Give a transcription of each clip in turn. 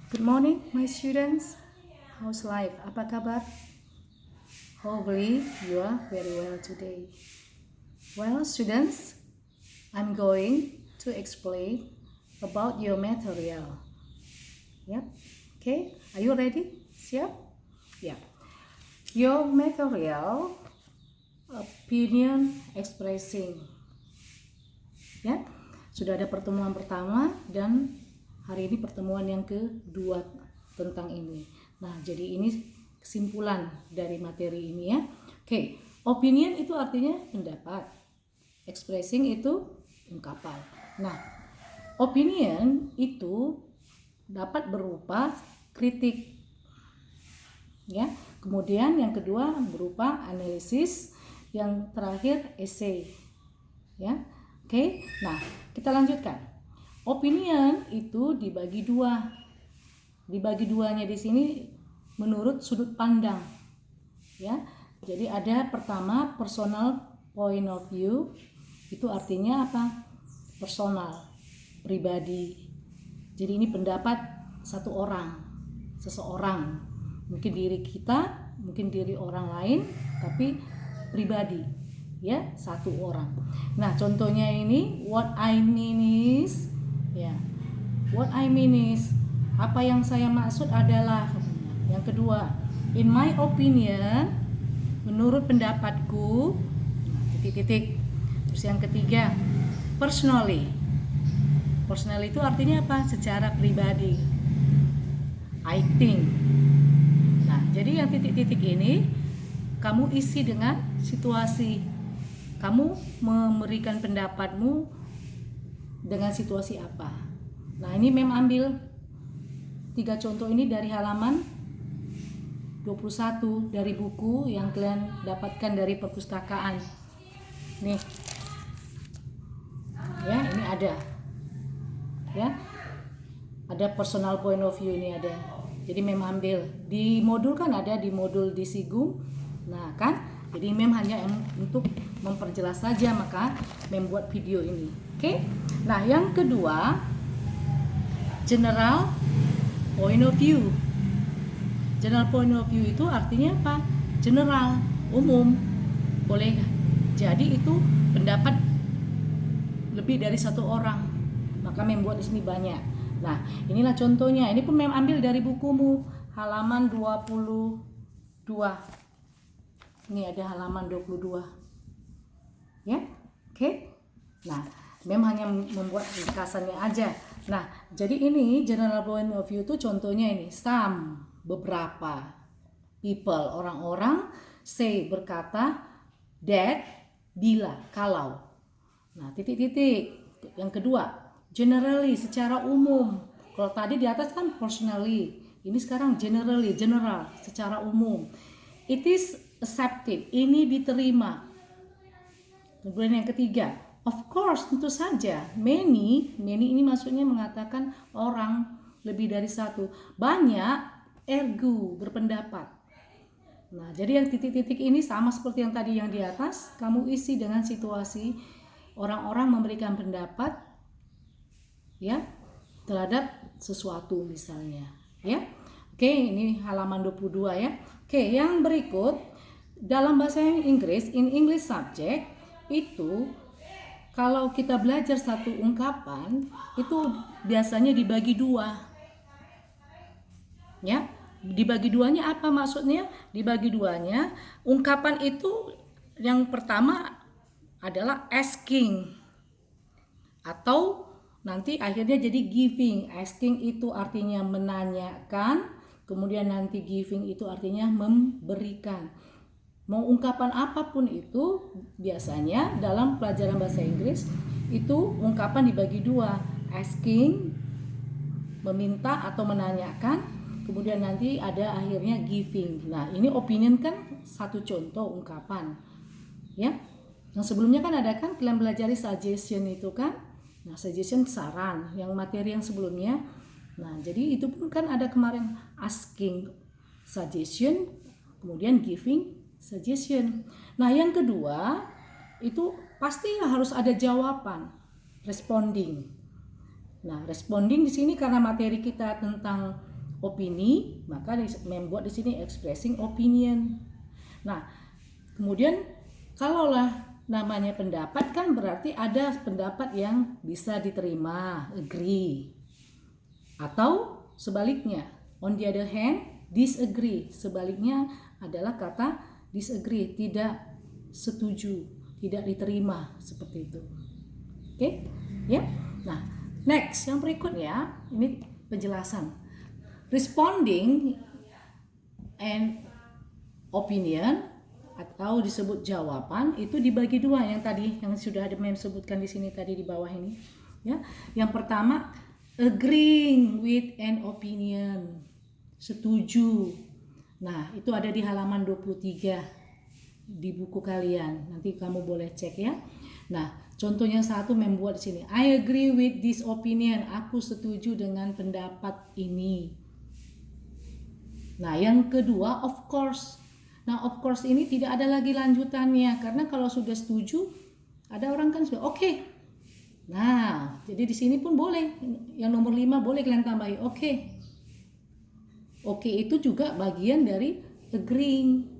Good morning, my students. How's life? Apa kabar? Hopefully you are very well today. Well, students, I'm going to explain about your material. Yep. Okay. Are you ready? Siap? Yeah. Your material, opinion expressing. Ya. Sudah ada pertemuan pertama dan hari ini pertemuan yang kedua tentang ini. Nah, jadi ini kesimpulan dari materi ini ya. Oke, opinion itu artinya pendapat. Expressing itu ungkapan. Nah, opinion itu dapat berupa kritik. Ya. Kemudian yang kedua berupa analisis, yang terakhir essay. Ya. Oke. Nah, kita lanjutkan. Opinion itu dibagi dua. Dibagi duanya di sini menurut sudut pandang. Ya. Jadi ada pertama personal point of view. Itu artinya apa? Personal, pribadi. Jadi ini pendapat satu orang, seseorang. Mungkin diri kita, mungkin diri orang lain, tapi pribadi. Ya, satu orang. Nah, contohnya ini what I mean is, ya, what I mean is, apa yang saya maksud adalah, yang kedua, in my opinion, menurut pendapatku, titik-titik. Terus yang ketiga, personally. Personally itu artinya apa? Secara pribadi. I think. Nah, jadi yang titik-titik ini kamu isi dengan situasi. Kamu memberikan pendapatmu dengan situasi apa. Nah, ini ambil 3 contoh ini dari halaman 21 dari buku yang kalian dapatkan dari perpustakaan. Nih. Ya, ini ada. Ya. Ada personal point of view ini ada. Jadi ambil di modul kan ada di modul di Sigung. Nah, kan? Jadi hanya untuk memperjelas saja, maka membuat video ini. Oke? Nah, yang kedua, general point of view. General point of view itu artinya apa? General, umum. Boleh jadi itu pendapat lebih dari satu orang. Maka membuat di sini banyak. Nah, inilah contohnya. Ini pun ambil dari bukumu halaman 22. Ini ada halaman 22. Ya? Oke. Nah, hanya membuat ringkasannya aja. Nah, jadi ini general point of view itu contohnya ini some, beberapa, people, orang-orang, say, berkata, that, bila, kalau. Nah, titik-titik. Yang kedua, generally, secara umum. Kalau tadi di atas kan personally, ini sekarang generally, general, secara umum. It is accepted, ini diterima. Kemudian yang ketiga, of course, tentu saja. Many ini maksudnya mengatakan orang, lebih dari satu. Banyak, ergo, berpendapat. Nah, jadi yang titik-titik ini sama seperti yang tadi yang di atas, kamu isi dengan situasi orang-orang memberikan pendapat ya terhadap sesuatu misalnya, ya. Oke, ini halaman 22 ya. Oke, yang berikut dalam bahasa Inggris, in English subject itu kalau kita belajar satu ungkapan itu biasanya dibagi dua. Ya, dibagi duanya apa maksudnya? Dibagi duanya, ungkapan itu yang pertama adalah asking atau nanti akhirnya jadi giving. Asking itu artinya menanyakan, kemudian nanti giving itu artinya memberikan. Mau ungkapan apapun itu biasanya dalam pelajaran bahasa Inggris itu ungkapan dibagi dua. Asking, meminta atau menanyakan, kemudian nanti ada akhirnya giving. Nah, ini opinion kan satu contoh ungkapan. Ya. Yang sebelumnya kan ada kan kalian belajar suggestion itu kan. Nah, suggestion saran, yang materi yang sebelumnya. Nah, jadi itu pun kan ada kemarin asking suggestion, kemudian giving suggestion. Nah, yang kedua itu pasti harus ada jawaban, responding. Nah, responding di sini karena materi kita tentang opini, maka membuat di sini expressing opinion. Nah, kemudian kalaulah namanya pendapat kan berarti ada pendapat yang bisa diterima, agree. Atau sebaliknya, on the other hand, disagree. Sebaliknya adalah kata disagree, tidak setuju, tidak diterima, seperti itu. Oke, ya. Nah, next yang berikutnya ini penjelasan. Responding and opinion atau disebut jawaban itu dibagi dua, yang tadi yang sudah ada sebutkan di sini tadi di bawah ini, ya. Yang pertama, agreeing with an opinion, setuju. Nah, itu ada di halaman 23 di buku kalian. Nanti kamu boleh cek ya. Nah, contohnya satu membuat di sini, I agree with this opinion. Aku setuju dengan pendapat ini. Nah, yang kedua, of course. Nah, of course ini tidak ada lagi lanjutannya, karena kalau sudah setuju, ada orang kan sudah oke. Nah, jadi di sini pun boleh. Yang nomor 5 boleh kalian tambahi oke. Oke itu juga bagian dari agreeing.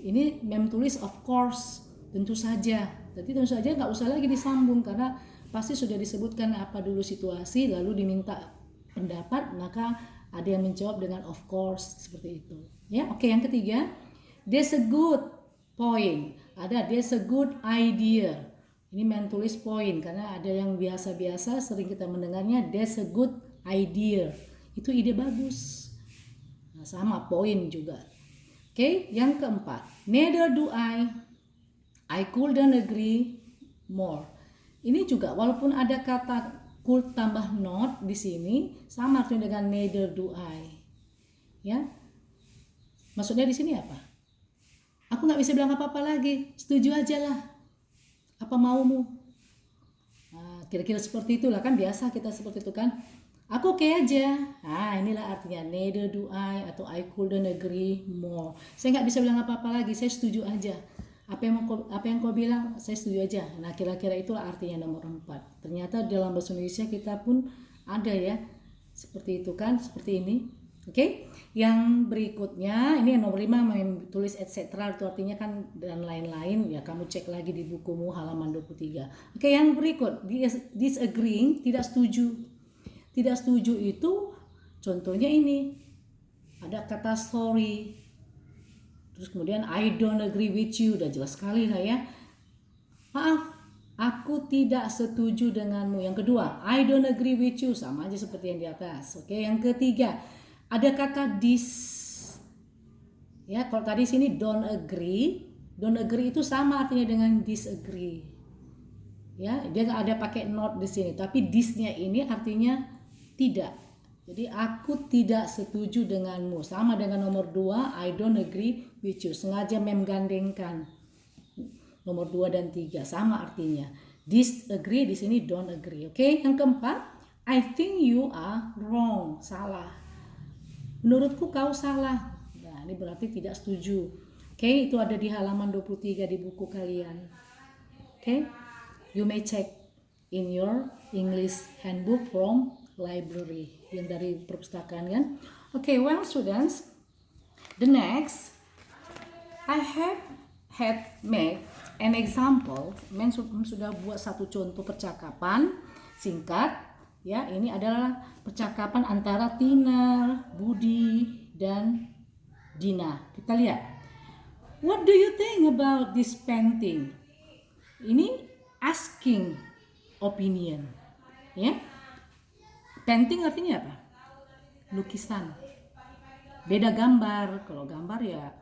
Ini mem tulis of course, tentu saja. Jadi tentu saja nggak usah lagi disambung, karena pasti sudah disebutkan apa dulu situasi, lalu diminta pendapat, maka ada yang menjawab dengan of course, seperti itu. Ya, oke. Yang ketiga, there's a good point. Ada there's a good idea. Ini men tulis point karena ada yang biasa-biasa sering kita mendengarnya there's a good idea. Itu ide bagus. Nah, sama point juga. Oke, yang keempat, neither do I couldn't agree more. Ini juga walaupun ada kata could tambah not di sini, sama artinya dengan neither do I. Ya. Maksudnya di sini apa? Aku nggak bisa bilang apa-apa lagi, setuju aja lah. Apa maumu? Nah, kira-kira seperti itulah, kan biasa kita seperti itu kan. Aku oke aja. Nah, inilah artinya neither do I atau I couldn't agree more. Saya nggak bisa bilang apa-apa lagi, saya setuju aja. Apa yang kau bilang, saya setuju aja. Nah, kira-kira itulah artinya nomor 4. Ternyata dalam bahasa Indonesia kita pun ada ya, seperti itu kan, seperti ini. Oke, yang berikutnya ini yang nomor 5 tulis etc. itu artinya kan dan lain-lain ya, kamu cek lagi di bukumu halaman 23. Oke, yang berikut disagreeing, tidak setuju. Tidak setuju itu contohnya ini. Ada kata sorry. Terus kemudian I don't agree with you, udah jelas sekali lah ya. Maaf, aku tidak setuju denganmu. Yang kedua, I don't agree with you, sama aja seperti yang di atas. Oke, yang ketiga, ada kata dis. Ya, kalau tadi sini don't agree itu sama artinya dengan disagree. Ya, dia nggak ada pakai not di sini, tapi disnya ini artinya tidak. Jadi aku tidak setuju denganmu, sama dengan nomor 2 I don't agree with you. Sengaja menggandengkan nomor 2 dan 3, sama artinya. Disagree di sini don't agree. Oke, yang keempat, I think you are wrong, salah. Menurutku kau salah. Nah, ini berarti tidak setuju. Oke, itu ada di halaman 23 di buku kalian. Oke, you may check in your English handbook from library, yang dari perpustakaan kan. Okay, well students, the next I have made an example. Sudah buat satu contoh percakapan singkat ya. Ini adalah percakapan antara Tina, Budi dan Dina. Kita lihat. What do you think about this painting? Ini asking opinion ya. Painting artinya apa? Lukisan. Beda gambar. Kalau gambar ya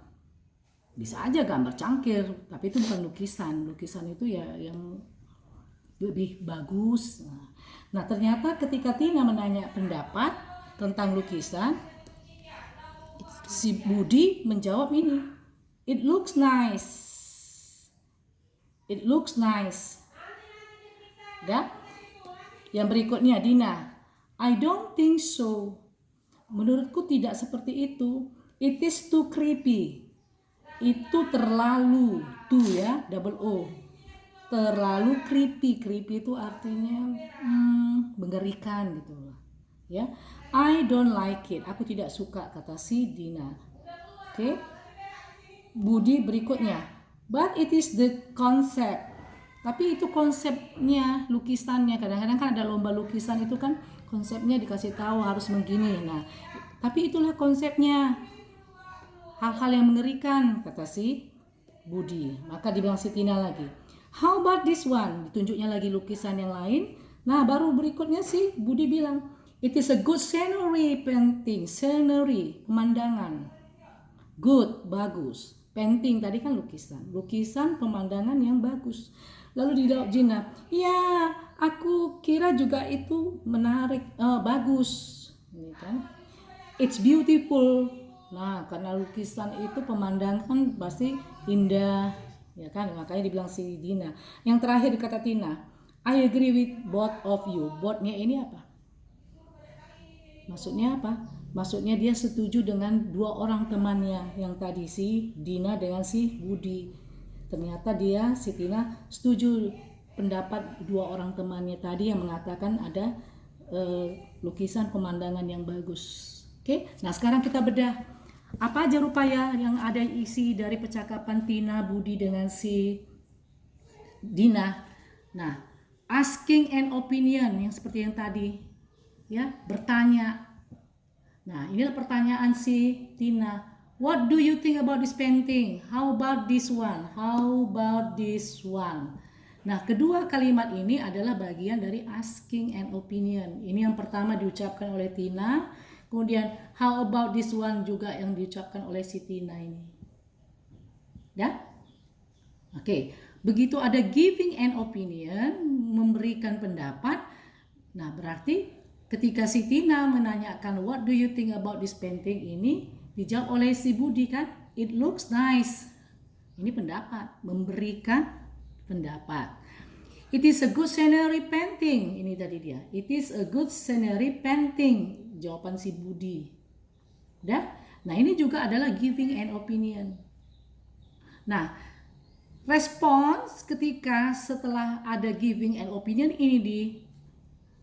bisa aja gambar cangkir, tapi itu bukan lukisan. Lukisan itu ya yang lebih bagus. Nah, ternyata ketika Tina menanya pendapat tentang lukisan, si Budi menjawab ini. It looks nice. It looks nice. Ya. Yang berikutnya Dina. I don't think so. Menurutku tidak seperti itu. It is too creepy. Itu terlalu, tuh ya, double O. Terlalu creepy. Creepy itu artinya mengerikan gitu loh. Ya, I don't like it. Aku tidak suka, kata si Dina. Oke. Budi berikutnya. But it is the concept. Tapi itu konsepnya, lukisannya. Kadang-kadang kan ada lomba lukisan itu kan konsepnya dikasih tahu harus begini. Nah, tapi itulah konsepnya. Hal-hal yang mengerikan, kata si Budi. Maka dibilang si Tina lagi. How about this one? Ditunjuknya lagi lukisan yang lain. Nah, baru berikutnya si Budi bilang, it is a good scenery painting. Scenery, pemandangan. Good, bagus. Painting tadi kan lukisan. Lukisan pemandangan yang bagus. Lalu dijawab Gina, ya aku kira juga itu menarik, bagus. Ini kan, it's beautiful. Nah, karena lukisan itu pemandangan pasti indah, ya kan? Makanya dibilang si Dina. Yang terakhir kata Tina, I agree with both of you. Both-nya ini apa? Maksudnya apa? Maksudnya dia setuju dengan dua orang temannya yang tadi, si Dina dengan si Budi. Ternyata dia, si Tina, setuju pendapat dua orang temannya tadi yang mengatakan ada lukisan pemandangan yang bagus. Oke, nah sekarang kita bedah. Apa aja rupanya yang ada isi dari percakapan Tina, Budi dengan si Dina? Nah, asking an opinion yang seperti yang tadi, ya, bertanya. Nah, inilah pertanyaan si Tina. What do you think about this painting? How about this one? How about this one? Nah, kedua kalimat ini adalah bagian dari asking an opinion. Ini yang pertama diucapkan oleh Tina. Kemudian how about this one juga yang diucapkan oleh si Tina ini. Ya? Oke. Begitu ada giving an opinion, memberikan pendapat. Nah, berarti ketika si Tina menanyakan what do you think about this painting ini, dijawab oleh si Budi kan, it looks nice. Ini pendapat, memberikan pendapat. It is a good scenery painting. Ini tadi dia. It is a good scenery painting. Jawaban si Budi. Udah? Nah, ini juga adalah giving an opinion. Nah, respons ketika setelah ada giving an opinion ini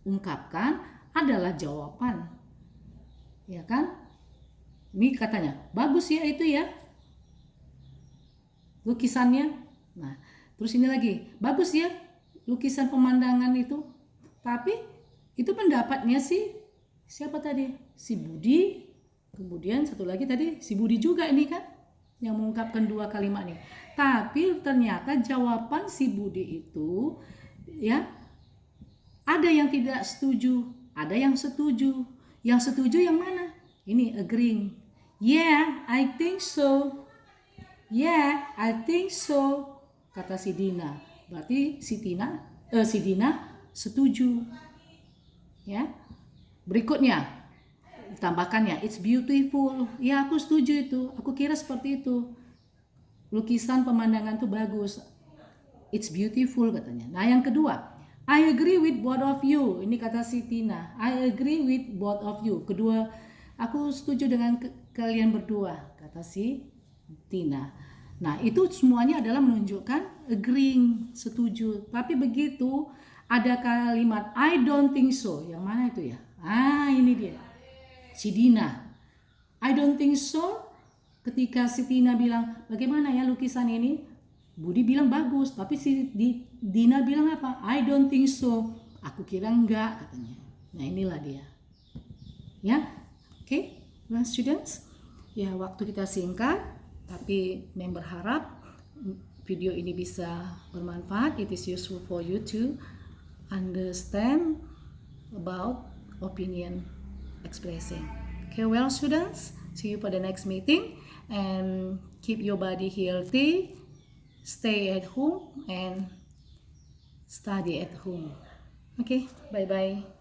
diungkapkan adalah jawaban. Ya kan? Ini katanya, bagus ya itu ya lukisannya. Nah, terus ini lagi, bagus ya lukisan pemandangan itu. Tapi itu pendapatnya si siapa tadi? Si Budi. Kemudian satu lagi tadi si Budi juga ini kan yang mengungkapkan dua kalimat ini. Tapi ternyata jawaban si Budi itu ya ada yang tidak setuju, ada yang setuju. Yang setuju yang mana? Ini agreeing. Yeah, I think so. Yeah, I think so. Kata si Dina. Berarti si Dina setuju. Ya. Berikutnya tambahkannya, it's beautiful. Ya, aku setuju itu. Aku kira seperti itu. Lukisan pemandangan itu bagus. It's beautiful katanya. Nah, yang kedua, I agree with both of you. Ini kata si Tina. I agree with both of you. Kedua, aku setuju dengan kalian berdua, kata si Tina. Nah, itu semuanya adalah menunjukkan agreeing, setuju. Tapi begitu ada kalimat I don't think so. Yang mana itu ya? Ini dia. Si Dina. I don't think so. Ketika si Tina bilang, bagaimana ya lukisan ini? Budi bilang bagus, tapi si Dina bilang apa? I don't think so. Aku kira enggak, katanya. Nah, inilah dia. Ya, oke, students. Ya, waktu kita singkat, tapi member harap video ini bisa bermanfaat. It is useful for you to understand about opinion expressing. Okay, well, students, see you for the next meeting, and keep your body healthy. Stay at home and study at home. Okay, bye-bye.